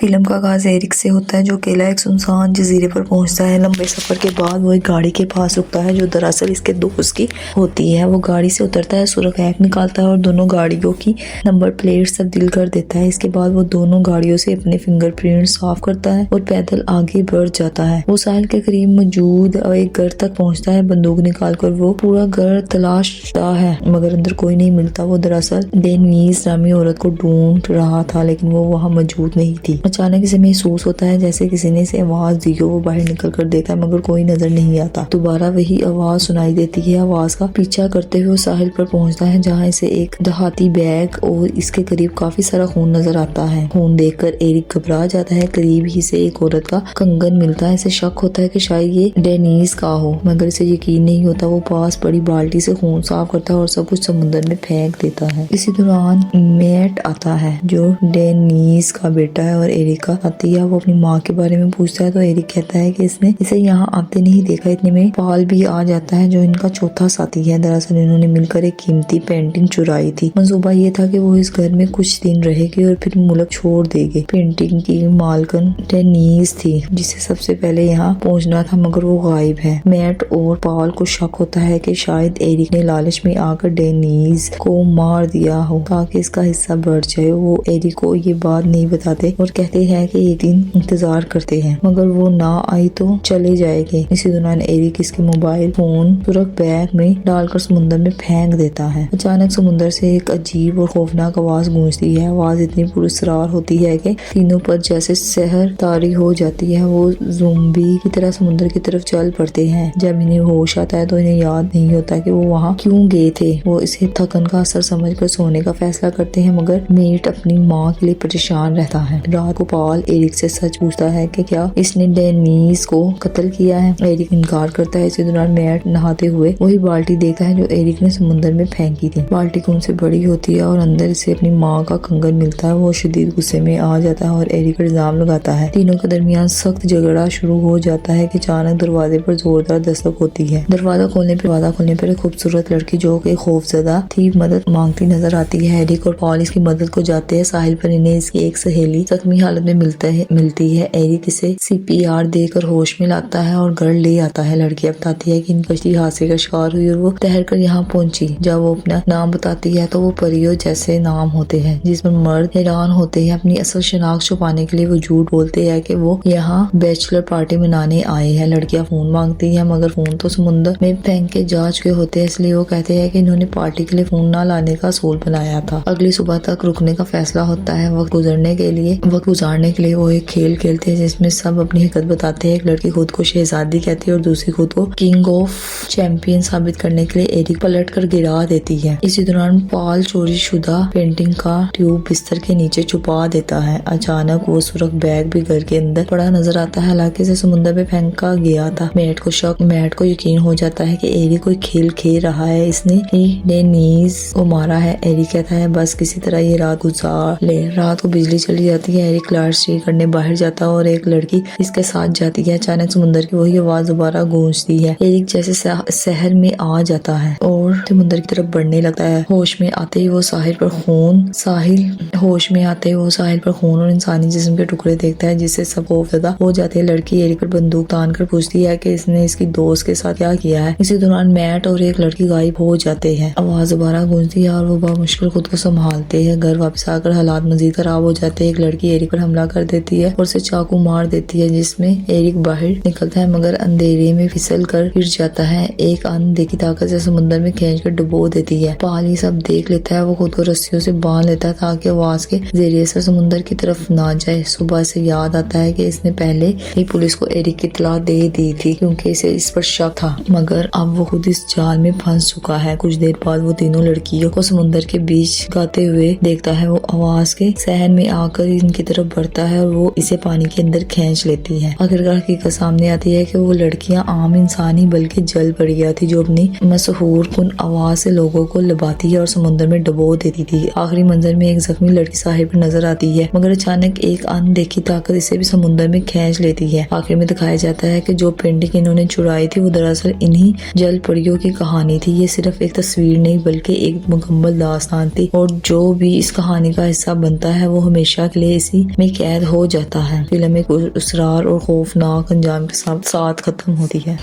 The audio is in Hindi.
फिल्म का आगाज एरिक से होता है जो अकेला एक सुनसान जजीरे पर पहुंचता है। लंबे सफर के बाद वो एक गाड़ी के पास रुकता है जो दरअसल इसके दोस्त की होती है। वो गाड़ी से उतरता है, सुरख निकालता है और दोनों गाड़ियों की नंबर प्लेट्स तब्दील कर देता है। इसके बाद वो दोनों गाड़ियों से अपने फिंगरप्रिंट साफ करता है और पैदल आगे बढ़ जाता है। वो साहिल के करीब मौजूद एक घर तक पहुँचता है। बंदूक निकाल कर वो पूरा घर तलाशता है मगर अंदर कोई नहीं मिलता। वो दरअसल डेनीज नामी औरत को ढूंढ रहा था लेकिन वो वहाँ मौजूद नहीं थी। अचानक इसे महसूस होता है जैसे किसी ने इसे आवाज दी हो। वो बाहर निकल कर देखता है मगर कोई नजर नहीं आता। दोबारा वही आवाज सुनाई देती है। आवाज का पीछा करते हुए साहिल पर पहुंचता है जहां इसे एक दहाती बैग और इसके करीब काफी सारा खून नजर आता है। खून देखकर एरिक घबरा जाता है। करीब ही से एक औरत का कंगन मिलता है। इसे शक होता है कि शायद ये डेनीज का हो मगर इसे यकीन नहीं होता। वो पास बड़ी बाल्टी से खून साफ करता है और सब कुछ समुद्र में फेंक देता है। इसी दौरान मैट आता है जो डेनीज का बेटा है और एरिक का साथी है। वो अपनी माँ के बारे में पूछता है तो एरिक कहता है कि इसने इसे यहाँ आते नहीं देखा। इतने में पाल भी आ जाता है जो इनका चौथा साथी है। दरअसल इन्होंने मिलकर एक कीमती पेंटिंग चुराई थी। मंसूबा ये था कि वो इस घर में कुछ दिन रहेगी और फिर मुल्क छोड़ देगी। पेंटिंग की मालकन डेनीज थी जिसे सबसे पहले यहाँ पहुँचना था मगर वो गायब है। मैट और पाल को शक होता है कि शायद एरिक ने लालच में आकर डेनीज को मार दिया हो ताकि इसका हिस्सा बढ़ जाए। वो एरिक को ये बात नहीं बताते और कहते हैं कि एक दिन इंतजार करते हैं मगर वो ना आई तो चले जाएंगे। इसी दौरान एरिक इसके मोबाइल फोन सुरख बैग में डालकर समुद्र में फेंक देता है। अचानक समुद्र से एक अजीब और खौफनाक आवाज गूंजती है। आवाज इतनी पुरस्कार होती है कि तीनों पर जैसे सहर तारी हो जाती है। वो ज़ोंबी की तरह समुद्र की तरफ चल पड़ते हैं। जब इन्हें होश आता है तो इन्हें याद नहीं होता कि वो वहाँ क्यों गए थे। वो इसे थकन का असर समझकर सोने का फैसला करते हैं मगर मेट अपनी माँ के लिए परेशान रहता है। रात को पाल एरिक से सच पूछता है कि क्या इसने डेनीज को कत्ल किया है। एरिक इनकार करता है। इसी दौरान मैट नहाते हुए वही बाल्टी देखता है जो एरिक ने समुद्र में फेंकी थी। बाल्टी खून से बड़ी होती है और अंदर से अपनी माँ का कंगन मिलता है। वो शदीद गुस्से में आ जाता है और एरिक पर इल्जाम लगाता है। तीनों के दरमियान सख्त झगड़ा शुरू हो जाता है कि अचानक दरवाजे पर जोरदार दस्तक होती है। दरवाजा खोलने पर एक खूबसूरत लड़की जो कि खौफजदा थी मदद मांगती नजर आती है। एरिक और पॉल इसकी मदद को जाते हैं। साहिल पर इन्हें इसकी एक सहेली जख्मी हालत में मिलती है। एरिक इसे CPR देकर होश में लाता है और घर ले आता है। लड़कियां बताती है कि इन कश्ती हादसे का शिकार हुई और वो तैर कर यहाँ पहुंची। जब वो अपना नाम बताती है तो वो परियों जैसे नाम होते हैं जिस पर मर्द हैरान होते हैं। अपनी असल शनाख्त छुपाने के लिए वो झूठ बोलते हैं कि वो यहाँ बैचलर पार्टी मनाने आए हैं। लड़कियां फोन मांगती है मगर फोन तो समुद्र में फेंक के जा चुके होते हैं इसलिए वो कहते हैं कि इन्होंने पार्टी के लिए फोन ना लाने का असूल बनाया था। अगली सुबह तक रुकने का फैसला होता है। वक्त गुजारने के लिए वो एक खेल खेलते हैं जिसमें सब अपनी हकीकत बताते हैं। एक लड़की खुद को शहजादी कहती है और दूसरी खुद को किंग ऑफ चैंपियन साबित करने के लिए एरिक पलट कर गिरा देती है। इसी दौरान पाल चोरी शुदा पेंटिंग का ट्यूब बिस्तर के नीचे छुपा देता है। अचानक वो सुरख बैग भी घर के अंदर पड़ा नजर आता है। हालांकि इसे समुद्र में फेंका गया था। मैट को यकीन हो जाता है कि एरिक कोई खेल खेल रहा है। इसने ही डेनीज को मारा है। एरिक कहता है बस किसी तरह ये रात गुजार ले। रात को बिजली चली जाती है। एरिक क्लास करने बाहर जाता है और एक लड़की इसके साथ जाती है। अचानक समुद्र की वही आवाज दोबारा गूंजती है। एरिक जैसे शहर में आ जाता है और समुद्र की तरफ बढ़ने लगता है। होश में आते ही वो साहिल पर खून और इंसानी जिस्म के टुकड़े देखता है जिससे सब खौफजदा हो जाते हैं। लड़की एरिक पर बंदूक तान कर पूछती है कि इसने इसकी दोस्त के साथ क्या किया है। इसी दौरान मैट और एक लड़की गायब हो जाते हैं। आवाज दोबारा गूंजती है और वो बामुश्किल खुद को संभालते हैं। घर वापस आकर हालात मजीद खराब हो जाते हैं। एक लड़की एरिक पर हमला कर देती है और उसे चाकू मार देती है जिसमें एरिक बाहर निकलता है मगर अंधेरे में फिसल कर गिर जाता है। एक अनदेखी ताकत से समुद्र में खींच कर डुबो देती है। पाल ये सब देख लेता है। वो खुद को रस्सियों से बांध लेता है ताकि आवाज के जरिए से समुद्र की तरफ ना जाए। सुबह से याद आता है कि इसने पहले ही पुलिस को एरिक की इत्तला दे दी थी क्योंकि इसे इस पर शक था मगर अब वो खुद इस जाल में फंस चुका है। कुछ देर बाद वो तीनों लड़कियों को समुद्र के बीच गाते हुए देखता है। वो आवाज के सहन में आकर इनकी तरफ बढ़ता है और वो इसे पानी के अंदर खींच लेती है। आखिरकार हकीकत सामने आती है कि वो लड़कियां आम इंसान ही बल्कि जल परियां थी जो अपनी मशहूर कुन आवाज से लोगों को लबाती है और समुद्र में डुबो देती थी। आखिरी मंजर में एक जख्मी लड़की साहिल पर नजर आती है मगर अचानक एक अनदेखी ताकत इसे भी समुद्र में खींच लेती है। आखिर में दिखाया जाता है कि जो पेंटिंग इन्होंने चुराई थी वो दरअसल इन्हीं जल परियों की कहानी थी। ये सिर्फ एक तस्वीर नहीं बल्कि एक मुकम्मल दास्तान थी और जो भी इस कहानी का हिस्सा बनता है वो हमेशा के लिए इसी में कैद हो जाता है। फिल्म एक उसरार और खौफनाक अंजाम के साथ खत्म होती है।